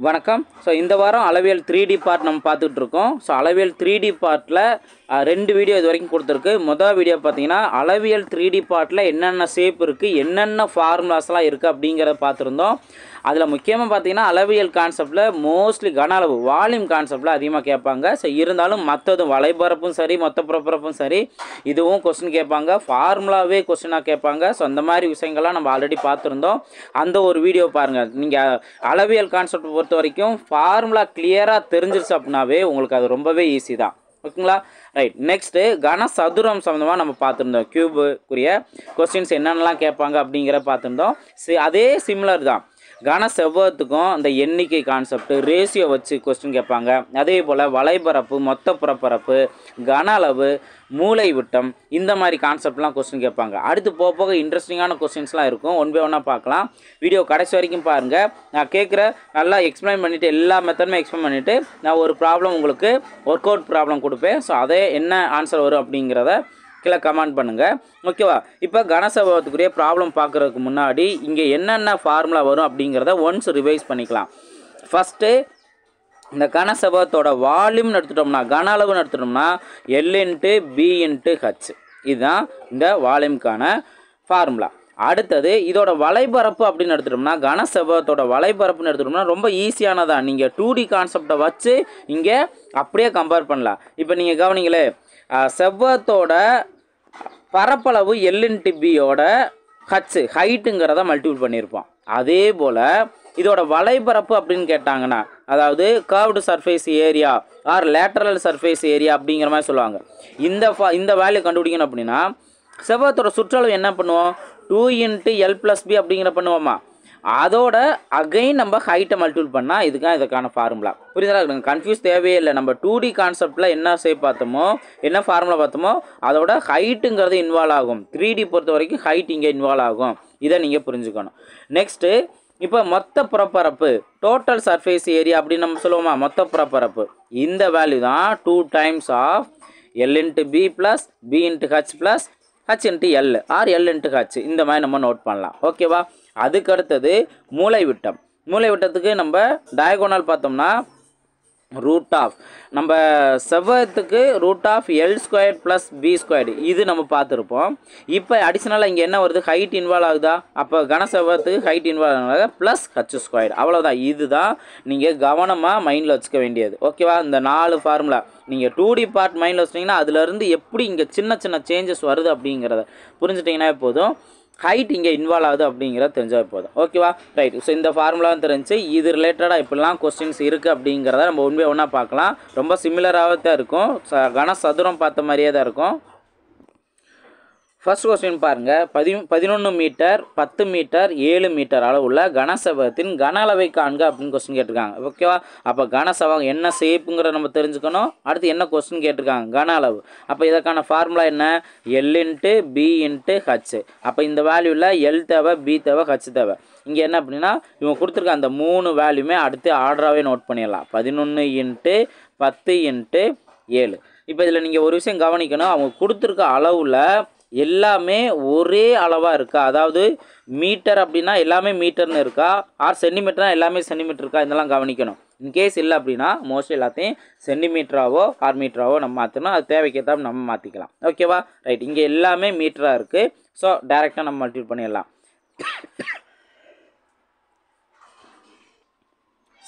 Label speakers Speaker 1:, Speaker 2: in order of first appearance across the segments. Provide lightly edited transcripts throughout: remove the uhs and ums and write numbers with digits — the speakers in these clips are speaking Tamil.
Speaker 1: வணக்கம். ஸோ இந்த வாரம் அளவியல் 3D பார்ட் நம்ம பார்த்துட்டு இருக்கோம். ஸோ அளவியல் 3D பார்ட்டில் 2 வீடியோ இது வரைக்கும் கொடுத்துருக்கு. மொதல் வீடியோ பார்த்தீங்கன்னா அளவியல் 3D பார்ட்டில் என்னென்ன ஷேப் இருக்குது, என்னென்ன ஃபார்முலாஸ்லாம் இருக்குது அப்படிங்கிறத பார்த்துருந்தோம். அதில் முக்கியமாக பார்த்தீங்கன்னா அளவியல் கான்செப்டில் மோஸ்ட்லி கன அளவு வால்யூம் கான்செப்டில் அதிகமாக கேட்பாங்க. ஸோ இருந்தாலும் மற்றதும் வலைபரப்பும் சரி, மொத்த புறப்பரப்பும் சரி, இதுவும் கொஸ்டின் கேட்பாங்க. ஃபார்முலாவே கொஸ்டினாக கேட்பாங்க. ஸோ அந்த மாதிரி விஷயங்கள்லாம் நம்ம ஆல்ரெடி பார்த்துருந்தோம். அந்த ஒரு வீடியோ பாருங்கள். நீங்கள் அளவியல் கான்செப்ட் பொறுத்த வரைக்கும் ஃபார்முலா கிளியராக தெரிஞ்சிருச்சு அப்படின்னாவே உங்களுக்கு அது ரொம்பவே ஈஸி தான். ஓகேங்களா? ரைட். நெக்ஸ்ட்டு கனசதுரம் சம்மந்தமாக நம்ம பார்த்துருந்தோம். கியூபுக்குரிய கொஸ்டின்ஸ் என்னென்னலாம் கேட்பாங்க அப்படிங்கிற பார்த்துருந்தோம். அதே சிமிலர் தான். கன செவ்வகத்துக்கும் அந்த எண்ணிக்கை கான்செப்ட் ரேஷியோ வச்சு கொஸ்டின் கேட்பாங்க. அதே போல் வலைபரப்பு, மொத்த புறப்பரப்பு, கன அளவு, மூளை விட்டம், இந்த மாதிரி கான்செப்ட்லாம் கொஸ்டின் கேட்பாங்க. அடுத்து போக போக இன்ட்ரெஸ்டிங்கான கொஸ்டின்ஸ்லாம் இருக்கும். ஒன் பை ஒன்னாக பார்க்கலாம். வீடியோ கடைசி வரைக்கும் பாருங்கள். நான் கேட்குற நல்லா எக்ஸ்பிளைன் பண்ணிவிட்டு எல்லா மெத்தடுமே எக்ஸ்பிளைன் பண்ணிவிட்டு நான் ஒரு ப்ராப்ளம் உங்களுக்கு ஒர்க் அவுட் ப்ராப்ளம் கொடுப்பேன். ஸோ அதே என்ன ஆன்சர் வரும் அப்படிங்கிறத கீழே கமெண்ட் பண்ணுங்கள். ஓகேவா? இப்போ கனசெவ்வகத்துக்குரிய ப்ராப்ளம் பார்க்குறதுக்கு முன்னாடி இங்கே என்னென்ன ஃபார்முலா வரும் அப்படிங்கிறத ஒன்ஸ் ரிவைஸ் பண்ணிக்கலாம். ஃபஸ்ட்டு இந்த கனசெவ்வகத்தோட வால்யூம்னு எடுத்துட்டோம்னா, கன அளவுன்னு எடுத்துட்டோம்னா L/B/H இதுதான் இந்த வால்யூம்க்கான ஃபார்முலா. அடுத்தது இதோட வலைபரப்பு அப்படின்னு எடுத்துட்டோம்னா, கனசெவ்வகத்தோட வலைபரப்புன்னு எடுத்துட்டோம்னா ரொம்ப ஈஸியானதான். நீங்கள் 2D கான்செப்டை வச்சு இங்கே அப்படியே கம்பேர் பண்ணலாம். இப்போ நீங்கள் கவனிங்களே, செவ்வகத்தோட பரப்பளவு L/B-யோட ஹைட்டுங்கிறத மல்டிபிள் பண்ணியிருப்போம். அதே போல் இதோட வலைபரப்பு அப்படின்னு கேட்டாங்கன்னா, அதாவது curved surface area or lateral surface area அப்படிங்கிற மாதிரி சொல்லுவாங்க. இந்த வேல்யூ கண்டுபிடிக்கணும் அப்படின்னா செவ்வகத்தோட சுற்றளவு என்ன பண்ணுவோம்? 2 × L + B அப்படிங்கிற பண்ணுவோமா? அதோட அகைன் நம்ம ஹைட்டை மல்டிபிள் பண்ணால் இதுக்கான ஃபார்முலா. புரியுதா? கன்ஃபியூஸ் தேவையே இல்லை. நம்ம 2D கான்செப்டில் என்ன ஷேப் பார்த்தோமோ, என்ன ஃபார்முலா பார்த்தோமோ, அதோட ஹைட்டுங்கிறது இன்வால்வ் ஆகும். 3D பொறுத்த வரைக்கும் ஹைட் இங்கே இன்வால்வ் ஆகும். இதை நீங்கள் புரிஞ்சுக்கணும். நெக்ஸ்ட்டு இப்போ மொத்த புறப்பரப்பு, டோட்டல் சர்ஃபேஸ் ஏரியா அப்படின்னு நம்ம சொல்லுவோமா? மொத்த புறப்பரப்பு இந்த வேல்யூ தான் 2 times of L/B + B/H + H/L R L/H. இந்த மாதிரி நம்ம நோட் பண்ணலாம். ஓகேவா? அதுக்கு அடுத்தது மூளை விட்டம். மூளை விட்டத்துக்கு நம்ம டயகோனல் பார்த்தோம்னா நம்ம செவ்வகத்துக்கு √L² + B² இது நம்ம பார்த்துருப்போம். இப்போ அடிஷ்னலாக இங்கே என்ன வருது? ஹைட் இன்வால்வ் ஆகுதா? அப்போ கனசெவ்வகத்துக்கு ஹைட் இன்வால்வ் ஆகுதா +H². அவ்வளோதான். இதுதான் நீங்கள் கவனமாக மைண்டில் வச்சுக்க வேண்டியது. ஓகேவா? இந்த 4 ஃபார்முலா நீங்கள் 2D பார்ட் மைண்டில் வச்சிட்டிங்கன்னா அதுலேருந்து எப்படி இங்கே சின்ன சின்ன சேஞ்சஸ் வருது அப்படிங்கிறத புரிஞ்சுட்டிங்கன்னா போதும். ஹைட் இங்கே இன்வால்வ் ஆகுது அப்படிங்கிறத தெரிஞ்சால் போதும். ஓகேவா? ரைட். ஸோ இந்த ஃபார்முலாவும் தெரிஞ்சு இது ரிலேட்டடாக எப்படிலாம் கொஸ்டின்ஸ் இருக்குது அப்படிங்கிறத நம்ம ஒன் பை ஒன்றா பார்க்கலாம். ரொம்ப சிமிலராக தான் இருக்கும். கனசதுரம் பார்த்த மாதிரியே தான் இருக்கும். ஃபர்ஸ்ட் கொஸ்டின் பாருங்கள். 11 மீட்டர், 10 மீட்டர், 7 மீட்டர் அளவுள்ள கனசெவ்வகத்தின் கன அளவை காண்க அப்படின்னு கொஸ்டின் கேட்டிருக்காங்க. ஓகேவா? அப்போ கனசெவ்வகம் என்ன ஷேப்புங்கிற நம்ம தெரிஞ்சுக்கணும். அடுத்து என்ன கொஸ்டின் கேட்டிருக்காங்க? கன அளவு. அப்போ இதற்கான ஃபார்முலா என்ன? L/B/H. அப்போ இந்த வேல்யூவில் L தேவை, B தேவை, H தேவை. இங்கே என்ன அப்படின்னா இவங்க கொடுத்துருக்க அந்த 3 வேல்யூமே அடுத்து ஆர்டராகவே நோட் பண்ணிடலாம். 11 × 10 × 7. இப்போ இதில் நீங்கள் ஒரு விஷயம் கவனிக்கணும். அவங்க கொடுத்துருக்க அளவில் எல்லாமே ஒரே அளவாக இருக்கா? அதாவது மீட்டர் அப்படின்னா எல்லாமே மீட்டர்னு இருக்கா? ஆர் சென்டிமீட்டர்னா எல்லாமே சென்டிமீட்டர் இருக்கா? இதெல்லாம் கவனிக்கணும். இன்கேஸ் இல்லை அப்படின்னா மோஸ்ட்லி எல்லாத்தையும் சென்டிமீட்டராவோ ஆர் மீட்டராவோ நம்ம மாற்றணும். அது தேவைக்கேற்ற நம்ம மாற்றிக்கலாம். ஓகேவா? ரைட். இங்கே எல்லாமே மீட்டராக இருக்குது. ஸோ டைரெக்டாக நம்ம மல்டிபிள் பண்ணிடலாம்.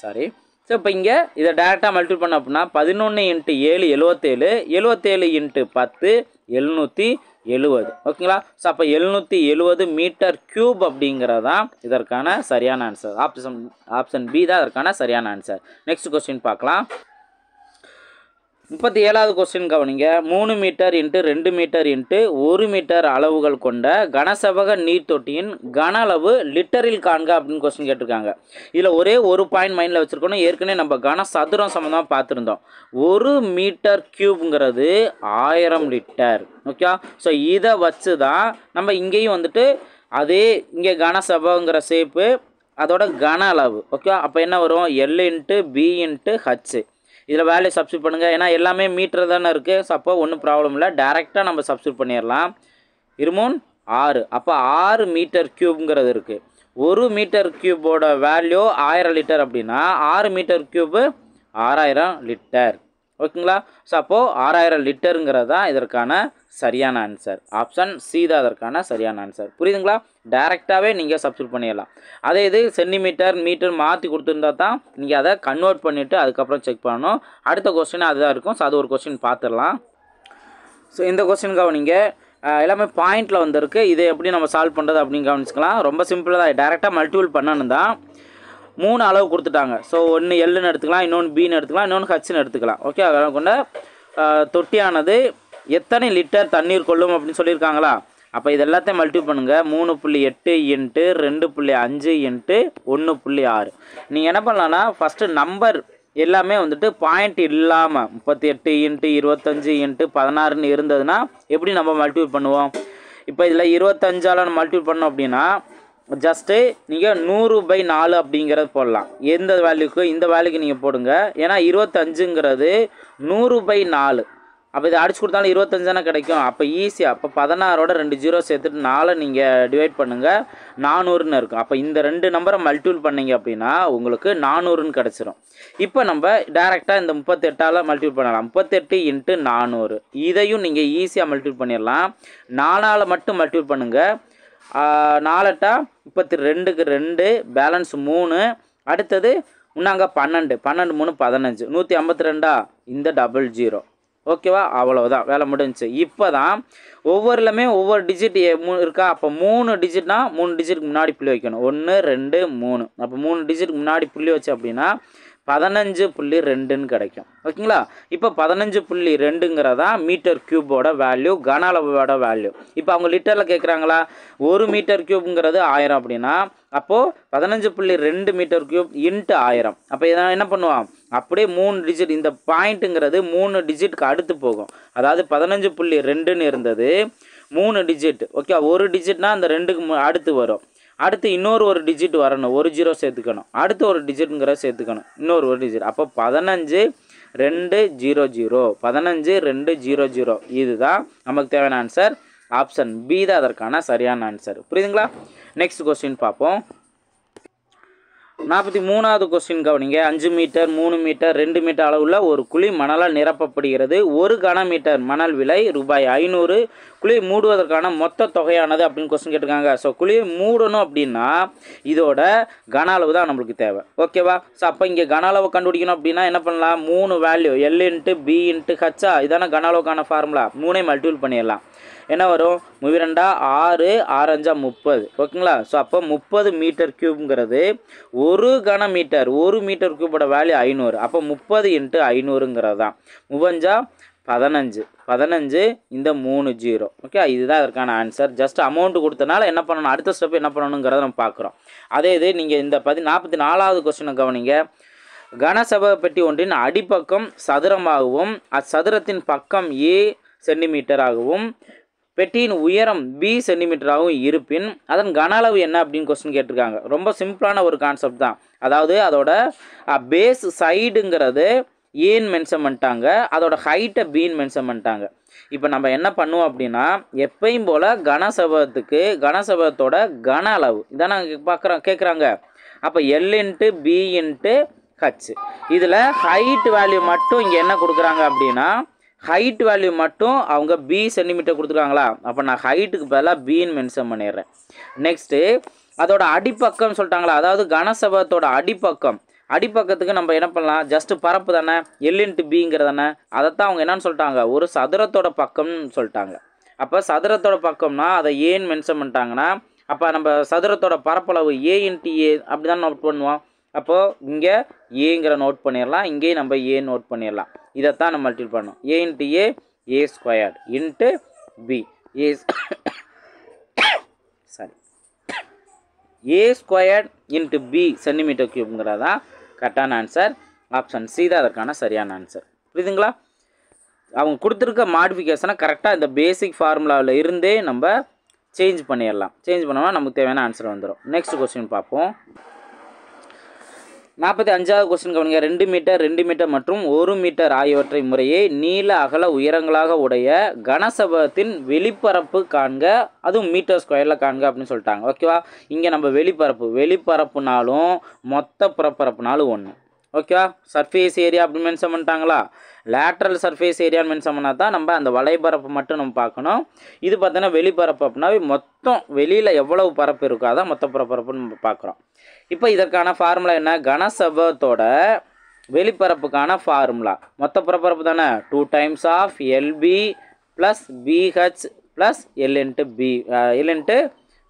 Speaker 1: சாரி. ஸோ இப்போ இங்கே இதை டேரெக்டாக மல்டிபிள் பண்ண அப்படின்னா 11 × 7 77, 77 × 10 770. ஓகேங்களா? ஸோ அப்போ 770 மீட்டர் கியூப் அப்படிங்கிறதான் இதற்கான சரியான ஆன்சர். ஆப்ஷன் பி தான் இதற்கான சரியான ஆன்சர். நெக்ஸ்ட் கொஸ்டின் பார்க்கலாம். 37வது கொஸ்டின் கவனிங்க. 3 மீட்டர் × 2 மீட்டர் × 1 மீட்டர் அளவுகள் கொண்ட கனசெவ்வக நீர் தொட்டியின் கன அளவு லிட்டரில் காண்க அப்படின்னு கொஸ்டின் கேட்டிருக்காங்க. இதில் ஒரே ஒரு பாயிண்ட் மைண்டில் வச்சுருக்கணும். ஏற்கனவே நம்ம கனசதுரம் சம்மந்தமாக பார்த்துருந்தோம். 1 மீட்டர் கியூப்ங்கிறது 1000 லிட்டர். ஓகே? ஸோ இதை வச்சு தான் நம்ம இங்கேயும் வந்துட்டு அதே இங்கே கனசெவ்வகங்கிற ஷேப்பு அதோட கன அளவு. ஓகே? அப்போ என்ன வரும்? L/B/H. இதில் வேல்யூ சப்ஸ்டியூட் பண்ணுங்கள். ஏன்னா எல்லாமே மீட்டர் தானே இருக்குது. ஸோ அப்போ ஒன்றும் ப்ராப்ளம் இல்லை. டேரெக்டாக நம்ம சப்ஸ்டியூட் பண்ணிடலாம். 6. அப்போ 6 மீட்டர் கியூப்ங்கிறது இருக்குது. ஒரு மீட்டர் கியூபோட வேல்யூ 1000 லிட்டர் அப்படின்னா 6 மீட்டர் கியூபு 6000 லிட்டர். ஓகேங்களா? ஸோ அப்போது 6000 லிட்டருங்கிறது தான் இதற்கான சரியான ஆன்சர். ஆப்ஷன் சி தான் அதற்கான சரியான ஆன்சர். புரியுதுங்களா? டைரெக்டாகவே நீங்கள் சப்ஸ்டியூட் பண்ணிடலாம். அதே இது சென்டிமீட்டர் மீட்டர் மாற்றி கொடுத்துருந்தா தான் நீங்கள் அதை கன்வெர்ட் பண்ணிவிட்டு அதுக்கப்புறம் செக் பண்ணணும். அடுத்த கொஸ்டின் அதுதான் இருக்கும். ஸோ அது ஒரு கொஸ்டின் பார்த்துடலாம். ஸோ இந்த கொஸ்டின் கவனிங்க. எல்லாமே பாயிண்டில் வந்திருக்கு. இதை எப்படி நம்ம சால்வ் பண்ணுறது அப்படின்னு கவனிச்சுக்கலாம். ரொம்ப சிம்பிளாக தான். டைரெக்டாக மல்டிபிள் பண்ணணும் தான். 3 அளவு கொடுத்துட்டாங்க. ஸோ ஒன்று எல்லுன்னு எடுத்துக்கலாம், இன்னொன்று பின்னு எடுத்துக்கலாம், இன்னொன்று ஹச்சுன்னு எடுத்துக்கலாம். ஓகே, அதனால் கொண்ட தொட்டியானது எத்தனை லிட்டர் தண்ணீர் கொள்ளும் அப்படின்னு சொல்லியிருக்காங்களா? அப்போ இது எல்லாத்தையும் மல்டிபிள் பண்ணுங்கள். 3.8 இன்ட்டு 2.5 இன்ட்டு 1.6. நீங்கள் என்ன பண்ணலான்னா ஃபஸ்ட்டு நம்பர் எல்லாமே வந்துட்டு பாயிண்ட் இல்லாமல் 38 இன்ட்டு 25 இன்ட்டு 16ன்னு இருந்ததுன்னா எப்படி நம்ம மல்டிபிள் பண்ணுவோம்? இப்போ இதில் 25ஆல் மல்டிபிள் பண்ணோம் அப்படின்னா ஜஸ்ட்டு நீங்கள் 100/4 அப்படிங்கிறது போடலாம். எந்த வேல்யூக்கு இந்த வேல்யூக்கு நீங்கள் போடுங்க. ஏன்னா 25ங்கிறது 100/4. அப்போ இதை அடிச்சு கொடுத்தாலும் 25 தானே கிடைக்கும். அப்போ ஈஸியாக அப்போ 16ஓட 2 0 சேர்த்துட்டு 4 நீங்கள் டிவைட் பண்ணுங்கள், 400ன்னு இருக்கும். அப்போ இந்த 2 நம்பரை மல்டிபிள் பண்ணிங்க அப்படின்னா உங்களுக்கு 400ன்னு கிடச்சிரும். இப்போ நம்ம டேரெக்டாக இந்த 38ஆல் மல்டிபிள் பண்ணலாம். 38 இன்ட்டு 400 இதையும் நீங்கள் ஈஸியாக மல்டிபிள் பண்ணிடலாம். 4ஆல் மட்டும் மல்டிபிள் பண்ணுங்கள். 4 8 32க்கு 2 பேலன்ஸ் 3. அடுத்தது இன்னும் 12 12 3 15 152 இந்த 00. ஓகேவா? அவ்வளோதான், வேலை முடிஞ்சிச்சு. இப்போ தான் ஒவ்வொருலுமே ஒவ்வொரு டிஜிட் இருக்கா? அப்போ 3 டிஜிட்னா 3 டிஜிட்டுக்கு முன்னாடி புள்ளி வைக்கணும். 1 2 3. அப்போ 3 டிஜிட்டுக்கு முன்னாடி புள்ளி வச்சு அப்படின்னா 15.2ன்னு கிடைக்கும். ஓகேங்களா? இப்போ 15.2ங்கிறதா மீட்டர் கியூபோட வேல்யூ, கன அளவோட வேல்யூ. இப்போ அவங்க லிட்டரில் கேட்குறாங்களா? 1 மீட்டர் கியூப்ங்கிறது 1000 அப்படின்னா அப்போது 15.2 மீட்டர் கியூப் இன்ட்டு 1000. அப்போ இதை என்ன பண்ணுவான்? அப்படியே 3 டிஜிட், இந்த பாயிண்ட்டுங்கிறது 3 டிஜிட்டுக்கு அடுத்து போகும். அதாவது 15.2ன்னு இருந்தது 3 டிஜிட். ஓகே, ஒரு டிஜிட்னா அந்த 2க்கு அடுத்து வரும். அடுத்து இன்னொரு ஒரு டிஜிட் வரணும், 1 0 சேர்த்துக்கணும். அடுத்து ஒரு டிஜிட்டுங்கிறத சேர்த்துக்கணும், இன்னொரு டிஜிட். அப்போ 15 2 0 0 15 2 0 0 இதுதான் நமக்கு தேவையான ஆன்சர். ஆப்ஷன் பி தான் அதற்கான சரியான ஆன்சர். புரியுதுங்களா? நெக்ஸ்ட் கொஸ்டின் பார்ப்போம். 43வது கொஸ்டின் கவனிங்க. 5 மீட்டர் 3 மீட்டர் 2 மீட்டர் அளவுள்ள ஒரு குழி மணலால் நிரப்பப்படுகிறது. 1 கன மீட்டர் மணல் விலை ரூபாய் 500. குழியை மூடுவதற்கான மொத்த தொகையானது அப்படின்னு கொஸ்டின் கேட்டிருக்காங்க. ஸோ குழியை மூடணும் அப்படின்னா இதோட கன அளவு தான் நம்மளுக்கு தேவை. ஓகேவா? ஸோ அப்போ இங்கே கன அளவு கண்டுபிடிக்கணும் அப்படின்னா என்ன பண்ணலாம்? 3 value L into B into H, இதான கன அளவுக்கான ஃபார்முலா. 3 மல்டிபிள் பண்ணிடலாம். என்ன வரும்? 2 6 6 5 30. ஓகேங்களா? ஸோ அப்போ 30 மீட்டர் கியூப்ங்கிறது 1 கன மீட்டர். 1 metre கியூபோட value 500. அப்போ 30 இன்ட்டு 500ங்கிறது தான் 15 15 இந்த 3 0. ஓகே, இதுதான் அதற்கான ஆன்சர். ஜஸ்ட் அமௌண்ட் கொடுத்தனால என்ன பண்ணணும், அடுத்த ஸ்டெப் என்ன பண்ணணுங்கிறத நம்ம பார்க்குறோம். அதே இது நீங்கள் இந்த 44வது கொஸ்டினை கவனிங்க. கனசப பெட்டி ஒன்றின் அடிப்பக்கம் சதுரமாகவும் அச்சதுரத்தின் பக்கம் A சென்டிமீட்டராகவும் பெட்டியின் உயரம் B சென்டிமீட்டராகவும் இருப்பின் அதன் கன அளவு என்ன அப்படின்னு கொஸ்டின் கேட்டிருக்காங்க. ரொம்ப சிம்பிளான ஒரு கான்செப்ட் தான். அதாவது அதோட பேஸ் சைடுங்கிறது ஏன்னு மென்ஷன் பண்ணிட்டாங்க, அதோட ஹைட்டை பின்னு மென்ஷன் பண்ணிட்டாங்க. இப்போ நம்ம என்ன பண்ணுவோம் அப்படின்னா எப்பயும் போல் கனசபகத்தோட கன அளவு இதான் நாங்கள் கேட்குறாங்க. அப்போ L into B into H. இதில் ஹைட் வேல்யூ மட்டும் இங்கே என்ன கொடுக்குறாங்க அப்படின்னா ஹைட் வேல்யூ மட்டும் அவங்க பி சென்டிமீட்டர் கொடுத்துருக்காங்களா? அப்போ நான் ஹைட்டுக்கு பதிலாக பின்னு மென்ஷன் பண்ணிடுறேன். நெக்ஸ்ட்டு அதோட அடிப்பக்கம் சொல்லிட்டாங்களா? அதாவது கனசபகத்தோட அடிப்பக்கத்துக்கு நம்ம என்ன பண்ணலாம்? ஜஸ்ட்டு பரப்பு தானே, எல் இன்ட்டு பிங்கிறது தானே. அதைத்தான் அவங்க என்னன்னு சொல்லிட்டாங்க? ஒரு சதுரத்தோட பக்கம்னு சொல்லிட்டாங்க. அப்போ சதுரத்தோட பக்கம்னா அதை ஏன்னு மென்ஷன் பண்ணிட்டாங்கன்னா அப்போ நம்ம சதுரத்தோட பரப்பளவு A இன்ட்டு A அப்படி தான் நோட் பண்ணுவோம். அப்போது இங்கே ஏங்கிற நோட் பண்ணிடலாம், இங்கேயும் நம்ம ஏ நோட் பண்ணிடலாம். இதைத்தான் நம்ம மல்டிபிள் பண்ணோம். A into A squared into B A squared into B centimetre கியூப்ங்கிறது தான் கரெக்டான ஆன்சர். ஆப்ஷன் சி தான் அதற்கான சரியான ஆன்சர். புரியுதுங்களா? அவங்க கொடுத்துருக்க மாடிஃபிகேஷனை கரெக்டாக இந்த பேசிக் ஃபார்முலாவில் இருந்தே நம்ம சேஞ்ச் பண்ணிடலாம். சேஞ்ச் பண்ணோம்னா நமக்கு தேவையான ஆன்சர் வந்துடும். நெக்ஸ்ட் கொஸ்டின் பார்ப்போம். 45வது கொஸ்டின் கவனிங்க. 2 மீட்டர் 2 மீட்டர் மற்றும் 1 மீட்டர் ஆகியவற்றை முறையே நீள அகல உயரங்களாக உடைய கனசபகத்தின் வெளிப்பரப்பு காண்க, அதுவும் மீட்டர் ஸ்கொயரில் காண்க அப்படின்னு சொல்லிட்டாங்க. ஓகேவா? இங்கே நம்ம வெளிப்பரப்புனாலும் மொத்த புறப்பரப்புனாலும் ஒன்று. ஓகேவா? சர்ஃபேஸ் ஏரியா அப்படின்னு மென்ஷன் பண்ணிட்டாங்களா? லேட்ரல் சர்ஃபேஸ் ஏரியான்னு மென்ஷன் பண்ணால் தான் நம்ம அந்த வலைப்பரப்பு மட்டும் நம்ம பார்க்கணும். இது பார்த்தோன்னா வெளிப்பரப்பு அப்படின்னாவே மொத்தம் வெளியில் எவ்வளவு பரப்பு இருக்கோ அதான் மொத்த புறப்பரப்புன்னு நம்ம பார்க்குறோம். இப்போ இதற்கான ஃபார்முலா என்ன? கனசபகத்தோட வெளிப்பரப்புக்கான ஃபார்முலா மொத்த புறப்பரப்பு தானே 2 times of LB plus BH plus L into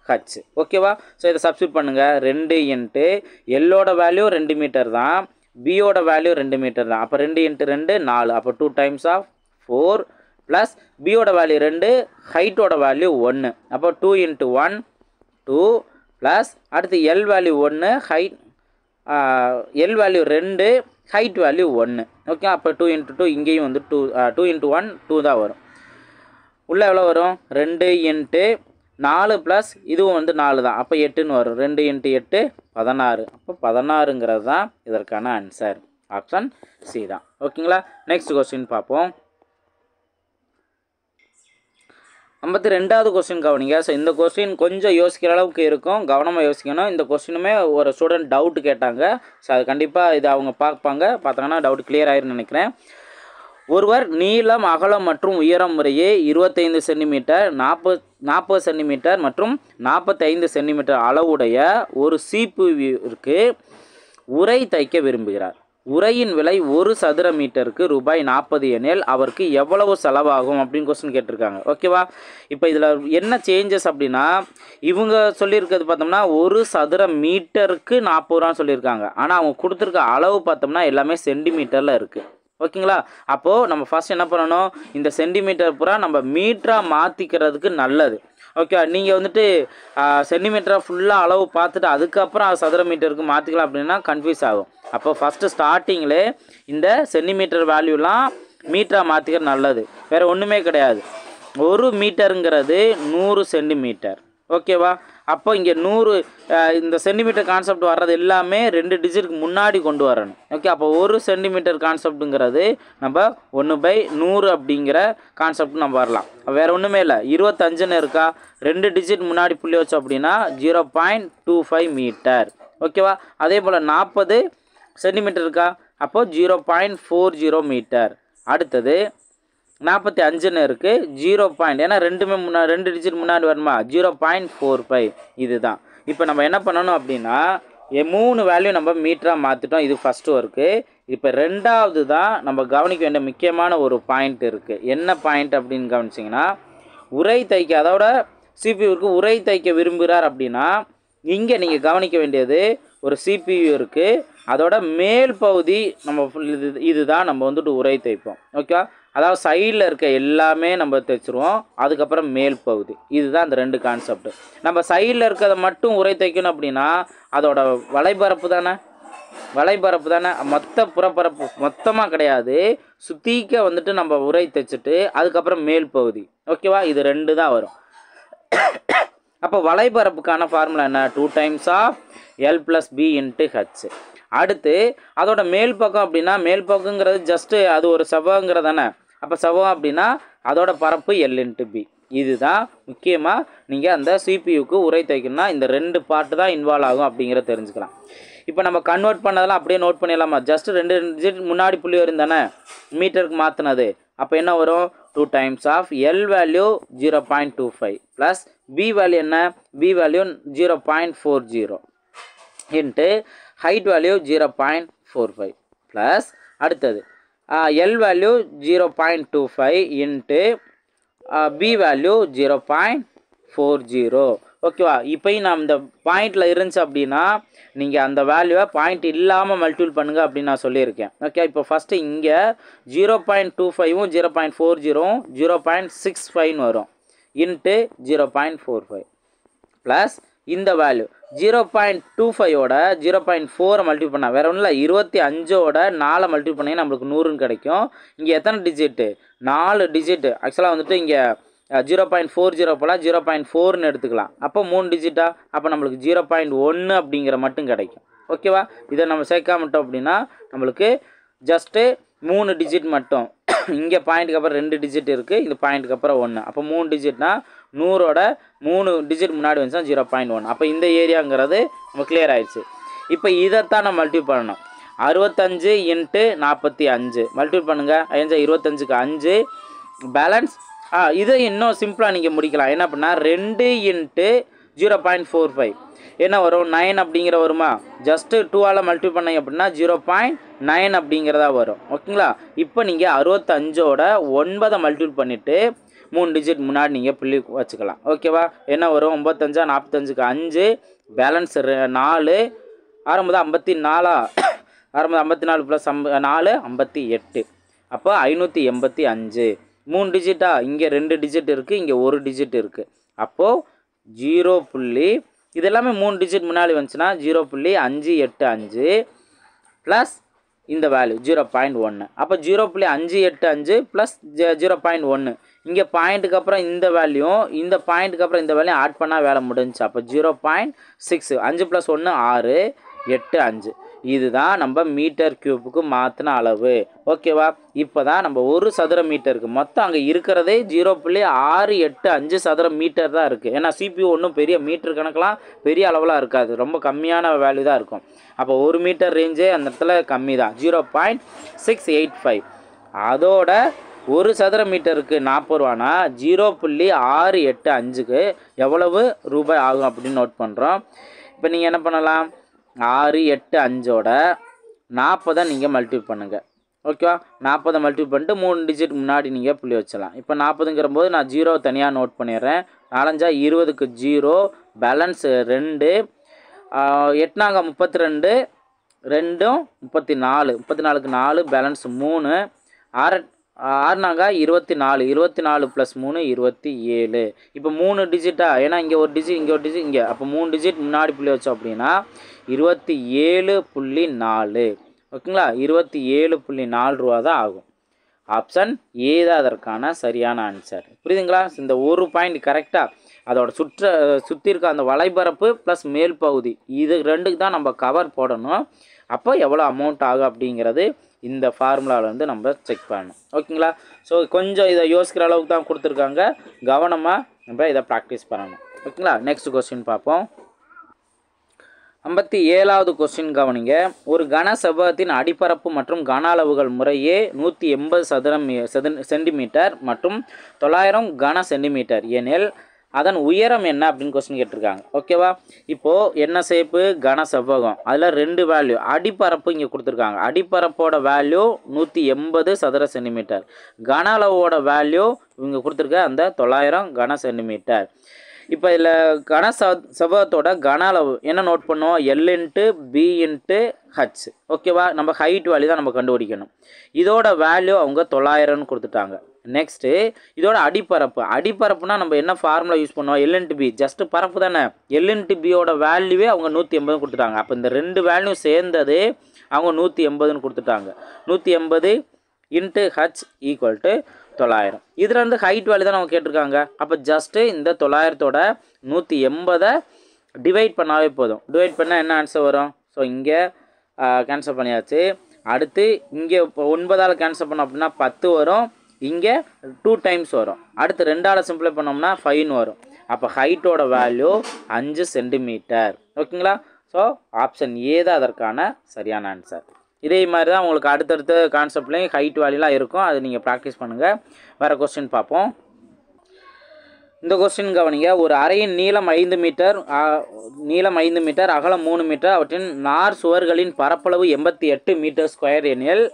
Speaker 1: H. ஓகேவா? ஸோ இதை சப்ஸ்டியூட் பண்ணுங்கள். 2 இன்ட்டு எல்லோட வேல்யூ 2 மீட்டர் தான், பியோட வேல்யூ 2 மீட்டர் தான். அப்போ 2 இன்ட்டு 2 4. அப்போ 2 டைம்ஸ் ஆஃப் 4 ப்ளஸ் பியோட வேல்யூ 2, ஹைட்டோட வேல்யூ 1. அப்போ 2 இன்ட்டு 1 2 ப்ளஸ் அடுத்து L value 1, L value 2, height value 1. Okay, அப்போ 2 இன்ட்டு 2 இங்கேயும் வந்து 2 இன்ட்டு 1 2 தான் வரும். உள்ளே எவ்வளோ வரும்? 2 இன்ட்டு 4 ப்ளஸ் இதுவும் வந்து 4 தான். அப்போ 8ன்னு வரும். 2 இன்ட்டு 8 16. அப்போ 16ங்கிறது தான் இதற்கான ஆன்சர். ஆப்ஷன் சி தான். ஓகேங்களா? நெக்ஸ்ட் கொஸ்டின் பார்ப்போம். 52வது கொஸ்டின் கவனிங்க. ஸோ இந்த கொஸ்டின் கொஞ்சம் யோசிக்கிற அளவுக்கு இருக்கும், கவனமாக யோசிக்கணும். இந்த கொஸ்டினுமே ஒரு ஸ்டூடெண்ட் டவுட் கேட்டாங்க. ஸோ அது கண்டிப்பாக இது அவங்க பார்த்தாங்கன்னா டவுட் கிளியர் ஆயிருன்னு நினைக்கிறேன். ஒருவர் நீளம் அகலம் மற்றும் உயரம் முறையே 25 சென்டிமீட்டர் 40 சென்டிமீட்டர் மற்றும் 45 சென்டிமீட்டர் அளவுடைய ஒரு சீப்புவிற்கு உரை தைக்க விரும்புகிறார். உரையின் விலை 1 சதுர மீட்டருக்கு ரூபாய் 40 எனில் அவருக்கு எவ்வளவு செலவாகும் அப்படின்னு கொஸ்டின் கேட்டிருக்காங்க. ஓகேவா? இப்போ இதில் என்ன சேஞ்சஸ் அப்படின்னா, இவங்க சொல்லியிருக்கிறது பார்த்தோம்னா 1 சதுர மீட்டருக்கு 40 ரூபான்னு சொல்லியிருக்காங்க. ஆனால் அவங்க கொடுத்துருக்க அளவு பார்த்தோம்னா எல்லாமே சென்டிமீட்டரில் இருக்குது. ஓகேங்களா? அப்போது நம்ம ஃபஸ்ட் என்ன பண்ணணும், இந்த சென்டிமீட்டர் பூரா நம்ம மீட்டராக மாற்றிக்கிறதுக்கு நல்லது. ஓகே, நீங்கள் வந்துட்டு சென்டிமீட்டராக ஃபுல்லாக அளவு பார்த்துட்டு அதுக்கப்புறம் சதுர மீட்டருக்கு மாற்றிக்கலாம் அப்படின்னா கன்ஃபியூஸ் ஆகும். அப்போ ஃபஸ்ட்டு ஸ்டார்டிங்கில் இந்த சென்டிமீட்டர் வேல்யூலாம் மீட்டராக மாற்றிக்கிறது நல்லது. வேறு ஒன்றுமே கிடையாது. 1 மீட்டருங்கிறது 100 சென்டிமீட்டர். ஓகேவா? அப்போ இங்கே 100 இந்த சென்டிமீட்டர் கான்செப்ட் வர்றது எல்லாமே 2 டிஜிட்டுக்கு முன்னாடி கொண்டு வரணும். ஓகே, அப்போ 1 சென்டிமீட்டர் கான்செப்ட்டுங்கிறது நம்ம 1/100 அப்படிங்கிற கான்செப்ட் நம்ம வரலாம். வேறு ஒன்றுமே இல்லை. 25ன்னு இருக்கா, 2 டிஜிட் முன்னாடி புள்ளி வச்சோம் அப்படின்னா 0.25 மீட்டர். ஓகேவா? அதே போல் 40 சென்டிமீட்டர் இருக்கா, அப்போது 0.40 மீட்டர். அடுத்தது 45ன்னு இருக்குது, 0. ஏன்னா ரெண்டுமே 2 டிஜிட் முன்னாடி வருமா, 0.45. இதுதான். இப்போ நம்ம என்ன பண்ணணும் அப்படின்னா 3 வேல்யூ நம்ம மீட்டராக மாற்றிட்டோம். இது ஃபஸ்ட்டு ஒர்க்கு. இப்போ ரெண்டாவது தான் நம்ம கவனிக்க வேண்டிய முக்கியமான ஒரு பாயிண்ட் இருக்குது. என்ன பாயிண்ட் அப்படின்னு கவனிச்சிங்கன்னா, உரை தைக்க, அதோட சிபியூருக்கு உரை தைக்க விரும்புகிறார் அப்படின்னா இங்கே நீங்கள் கவனிக்க வேண்டியது ஒரு சிபியூ இருக்குது, அதோட மேல் பகுதி நம்ம இதுதான் நம்ம வந்துட்டு உரை தைப்போம். ஓகே, அதாவது சைடில் இருக்க எல்லாமே நம்ம தைச்சிருவோம், அதுக்கப்புறம் மேல் பகுதி. இதுதான் அந்த 2 கான்செப்ட். நம்ம சைடில் இருக்கிறத மட்டும் உரை தைக்கணும் அப்படின்னா அதோட வலைபரப்பு தானே, மொத்த புறப்பரப்பு மொத்தமாக கிடையாது, சுத்திக்க வந்துட்டு நம்ம உரை தைச்சிட்டு அதுக்கப்புறம் மேல் பகுதி. ஓகேவா? இது 2 தான் வரும். அப்போ வலைபரப்புக்கான ஃபார்முலா என்ன? 2 times of L plus B into H. அடுத்து அதோட மேல் பக்கம் அப்படின்னா, மேல் பக்கங்கிறது ஜஸ்ட்டு அது ஒரு செவ்வகங்கிறது தானே. அப்போ செவ்வகம் அப்படின்னா அதோட பரப்பு எல் இன்ட்டு பி. இதுதான் முக்கியமாக நீங்கள் அந்த சிபியூக்கு உரை தைக்கணும்னா இந்த 2 பார்ட்டு தான் இன்வால்வ் ஆகும் அப்படிங்கிறத தெரிஞ்சுக்கலாம். இப்போ நம்ம கன்வெர்ட் பண்ணதெல்லாம் அப்படியே நோட் பண்ணிடலாமா? ஜஸ்ட்டு 2 டிஜிட் முன்னாடி புள்ளி வரும் தானே மீட்டருக்கு மாற்றினது. அப்போ என்ன வரும்? 2 times of L value 0.25 plus B value என்ன? B value 0.40 into height value 0.45 plus அடுத்தது L value 0.25 into B value 0.40. ஓகேவா? இப்போயும் நான் இந்த பாயிண்டில் இருந்துச்சு அப்படின்னா நீங்கள் அந்த வேல்யூவை பாயிண்ட் இல்லாமல் மல்டிபிள் பண்ணுங்கள் அப்படின்னு நான் சொல்லியிருக்கேன். ஓகே, இப்போ ஃபஸ்ட்டு இங்கே 0.25ம் 0.40ம் 0.65 வரும் இன்ட்டு 0.45 ப்ளஸ் இந்த வேல்யூ 0.25ஓட 0.4 மல்டிபிள் பண்ணால் வேறு ஒன்றும் இல்லை, 25ஓட 4 மல்டிபிள் பண்ணி நம்மளுக்கு 100ன்னு கிடைக்கும். இங்கே எத்தனை டிஜிட்டு? 4 டிஜிட்டு. ஆக்சுவலாக வந்துட்டு இங்கே 0.40 போல் 0.4ன்னு எடுத்துக்கலாம். அப்போ 3 டிஜிட்டா, அப்போ நம்மளுக்கு 0.1 அப்படிங்கிற மட்டும் கிடைக்கும். ஓகேவா? இதை நம்ம சேர்க்காமட்டோம் அப்படின்னா நம்மளுக்கு ஜஸ்ட்டு 3 டிஜிட் மட்டும். இங்கே பாயிண்ட்டுக்கு அப்புறம் 2 டிஜிட் இருக்குது, இந்த பாயிண்ட்டுக்கு அப்புறம் 1. அப்போ 3 டிஜிட்னா 100ஓட 3 டிஜிட் முன்னாடி வந்துச்சுன்னா 0.1. அப்போ இந்த ஏரியாங்கிறது நம்ம கிளியர் ஆயிடுச்சு. இப்போ இதைத்தான் நம்ம மல்டிபிள் பண்ணணும். 65 × 45 மல்டிபிள் பண்ணுங்கள். 25க்கு 5 பேலன்ஸ். இதை இன்னும் சிம்பிளாக நீங்கள் முடிக்கலாம். என்ன அப்படின்னா 2 × 0.45 என்ன வரும்? 9 அப்படிங்கிற வருமா? ஜஸ்ட்டு 2ஆல் மல்டிபிள் பண்ணீங்க அப்படின்னா 0.9 அப்படிங்கிறதா வரும். ஓகேங்களா? இப்போ நீங்கள் 65ஓட 9 மல்டிபிள் பண்ணிவிட்டு 3 டிஜிட் முன்னாடி நீங்கள் புள்ளி வச்சுக்கலாம். ஓகேவா? என்ன வரும்? 95 45க்கு 5 பேலன்ஸ் 4 ஆரம்பது 54 ஆரம்பது 54 + 4 58. அப்போ 585. 3 டிஜிட்டா? இங்கே 2 டிஜிட் இருக்குது, இங்கே 1 டிஜிட் இருக்குது. அப்போது 0. இது எல்லாமே 3 டிஜிட் முன்னாடி வந்துச்சுன்னா 0.585 ப்ளஸ் இந்த வேல்யூ 0.1. அப்போ 0.585 ப்ளஸ் 0.1. இங்கே பாயிண்ட்டுக்கு அப்புறம் இந்த வேல்யூ, இந்த பாயிண்ட்டுக்கு அப்புறம் இந்த வேல்யூ ஆட் பண்ணால் வேலை முடிஞ்சிச்சு. அப்போ 0.6. 5 + 1 6 8 5. இதுதான் நம்ம மீட்டர் கியூப்புக்கு மாற்றின அளவு. ஓகேவா? இப்போ தான் நம்ம 1 சதுர மீட்டருக்கு மொத்தம் அங்கே இருக்கிறதே 0.685 சதுர மீட்டர் தான் இருக்குது. ஏன்னா CPU ஒன்றும் பெரிய மீட்டர் கணக்கெலாம் பெரிய அளவெலாம் இருக்காது, ரொம்ப கம்மியான வேல்யூ தான் இருக்கும். அப்போ 1 மீட்டர் ரேஞ்சே அந்த இடத்துல கம்மி தான், 0.685. அதோட 1 சதுர மீட்டருக்கு 40 ரூபானா 0.685க்கு எவ்வளவு ரூபாய் ஆகும் அப்படின்னு நோட் பண்ணுறோம். இப்போ நீங்கள் என்ன பண்ணலாம்? 685ஓட 40 நீங்கள் மல்டிபிள் பண்ணுங்கள். ஓகேவா? 40 மல்டிபிள் பண்ணிட்டு 3 டிஜிட் முன்னாடி நீங்கள் புள்ளி வச்சலாம். இப்போ 40ங்கிற போது நான் 0 தனியாக நோட் பண்ணிடுறேன். 4 20க்கு 0 பேலன்ஸ் 2 8 32 2 34 34க்கு 4 பேலன்ஸ் 3 6 24 24 + 3 27. இப்போ 3 டிஜிட்டா? ஏன்னா இங்கே ஒரு டிஜிட், இங்கே ஒரு டிஜிட், இங்கே. அப்போ 3 டிஜிட் முன்னாடி புள்ளி வச்சோம் அப்படின்னா 27.4. ஓகேங்களா? 27.4 ரூபா தான் ஆகும். ஆப்ஷன் ஏ தான் அதற்கான சரியான ஆன்சர். புரியுதுங்களா? இந்த ஒரு பாயிண்ட் கரெக்டாக அதோட சுற்றி இருக்க அந்த வலைபரப்பு ப்ளஸ் மேல் பகுதி, இது ரெண்டுக்கு தான் நம்ம கவர் போடணும். அப்போ எவ்வளோ அமௌண்ட் ஆகும் அப்படிங்கிறது இந்த ஃபார்முலாவில் வந்து நம்ம செக் பண்ணணும். ஓகேங்களா? ஸோ கொஞ்சம் இதை யோசிக்கிற அளவுக்கு தான் கொடுத்துருக்காங்க, கவனமாக நம்ம இதை ப்ராக்டிஸ் பண்ணணும். ஓகேங்களா? நெக்ஸ்ட் கொஸ்டின் பார்ப்போம். 57வது கொஸ்டின் கவனிங்க. ஒரு கன செவ்வகத்தின் அடிப்பரப்பு மற்றும் கன அளவுகள் முறையே 180 சென்டிமீட்டர் மற்றும் 900 கன சென்டிமீட்டர் எனில் அதன் உயரம் என்ன அப்படின்னு கொஸ்டின் கேட்டிருக்காங்க. ஓகேவா? இப்போது என்ன ஷேப்பு? கன செவ்வகம். அதில் 2 வேல்யூ. அடிப்பரப்பு இங்கே கொடுத்துருக்காங்க. அடிப்பரப்போட வேல்யூ 180 சதுர சென்டிமீட்டர். கன அளவோட வேல்யூ இவங்க கொடுத்துருக்க அந்த 900 கன சென்டிமீட்டர். இப்போ இதில் கன செவ்வகத்தோட கன அளவு என்ன நோட் பண்ணுவோம்? L × B × H. ஓகேவா? நம்ம ஹைட் வேல்யூ தான் நம்ம கண்டுபிடிக்கணும். இதோட வேல்யூ அவங்க 900ன்னு கொடுத்துட்டாங்க. நெக்ஸ்ட்டு இதோட அடிப்பரப்பு. அடிப்பரப்புனா நம்ம என்ன ஃபார்முலா யூஸ் பண்ணுவோம்? L × B. ஜஸ்ட்டு பரப்பு தானே. L × Bயோட வேல்யூவே அவங்க 180 கொடுத்துட்டாங்க. அப்போ இந்த 2 வேல்யூ சேர்ந்தது அவங்க 180ன்னு கொடுத்துட்டாங்க. 180 × H = 900. இதில் வந்து ஹைட் வேல்யூ தான் அவங்க கேட்டிருக்காங்க. அப்போ ஜஸ்ட்டு இந்த 900ஓட 180 டிவைட் பண்ணாவே போதும். டிவைட் பண்ணால் என்ன ஆன்சர் வரும்? ஸோ இங்கே கேன்சல் பண்ணியாச்சு. அடுத்து இங்கே இப்போ 9ஆல் கேன்சல் பண்ணோம் அப்படின்னா 10 வரும். இங்கே 2 டைம்ஸ் வரும். அடுத்து 2ஆல் சிம்பிளை பண்ணோம்னா 5 வரும். அப்போ ஹைட்டோட வேல்யூ 5 சென்டிமீட்டர். ஓகேங்களா? ஸோ ஆப்ஷன் ஏ தான் அதற்கான சரியான ஆன்சர். இதே மாதிரி தான் உங்களுக்கு அடுத்தடுத்த கான்செப்ட்லேயும் ஹைட் வேல்யூலாம் இருக்கும், அது நீங்கள் ப்ராக்டிஸ் பண்ணுங்கள். வேறு கொஸ்டின் பார்ப்போம். இந்த கொஸ்டின் கவனிங்க. ஒரு அறையின் நீளம் 5 மீட்டர் அகலம் 3 மீட்டர், அவற்றின் நார் சுவர்களின் பரப்பளவு 88 மீட்டர் ஸ்கொயர் எனில்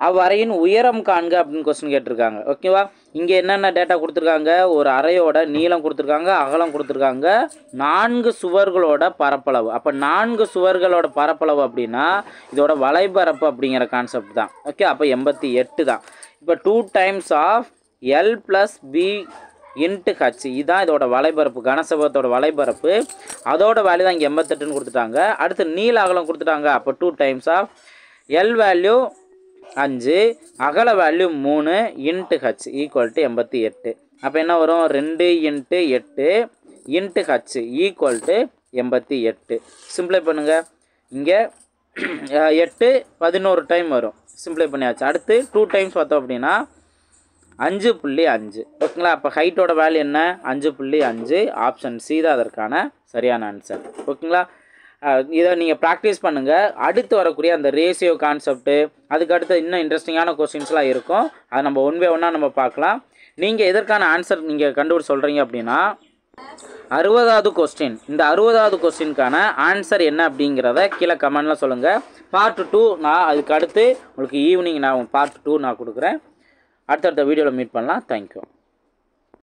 Speaker 1: அவ்வறையின் உயரம் காண்க அப்படின்னு கொஸ்டின் கேட்டிருக்காங்க. ஓகேவா? இங்கே என்னென்ன டேட்டா கொடுத்துருக்காங்க? ஒரு அறையோட நீளம் கொடுத்துருக்காங்க, அகலம் கொடுத்துருக்காங்க, 4 சுவர்களோட பரப்பளவு. அப்போ 4 சுவர்களோட பரப்பளவு அப்படின்னா இதோட வலைபரப்பு அப்படிங்கிற கான்செப்ட் தான். ஓகே, அப்போ 88 தான். இப்போ 2 times of L + B × H, இதுதான் இதோட வலைபரப்பு, கனசெவ்வகத்தோட வலைபரப்பு. அதோட வேல்யூ தான் இங்கே 88ன்னு கொடுத்துட்டாங்க. அடுத்து நீள அகலம் கொடுத்துட்டாங்க. அப்போ 2 டைம்ஸ் ஆஃப் L வேல்யூ 5, அகல வேல்யூ 3 × H = 88. அப்போ என்ன வரும்? 2 × 8 × H = 88. சிம்பிளை பண்ணுங்கள். இங்கே 8 11 டைம் வரும். சிம்பிளை பண்ணியாச்சு. அடுத்து 2 டைம்ஸ் பார்த்தோம் அப்படின்னா 5.5. ஓகேங்களா? அப்போ ஹைட்டோட வேல்யூ என்ன? 5.5. ஆப்ஷன் சி தான் அதற்கான சரியான ஆன்சர். ஓகேங்களா? இதை நீங்கள் ப்ராக்டிஸ் பண்ணுங்கள். அடுத்து வரக்கூடிய அந்த ரேஷியோ கான்செப்ட்டு, அதுக்கடுத்து இன்னும் இன்ட்ரெஸ்டிங்கான கொஸ்டின்ஸ்லாம் இருக்கும். அதை நம்ம ஒன் பை ஒன்னாக நம்ம பார்க்கலாம். நீங்கள் எதற்கான ஆன்சர் நீங்கள் கண்டுபிடிச்சு சொல்கிறீங்க அப்படின்னா 60வது கொஸ்டின். இந்த 60வது கொஸ்டினுக்கான ஆன்சர் என்ன அப்படிங்கிறத கீழே கமெண்டில் சொல்லுங்கள். பார்ட் 2 நான் அதுக்கு அடுத்து உங்களுக்கு ஈவினிங் நான் பார்ட் 2 நான் கொடுக்குறேன். அடுத்தடுத்த வீடியோவில் மீட் பண்ணலாம். தேங்க்யூ.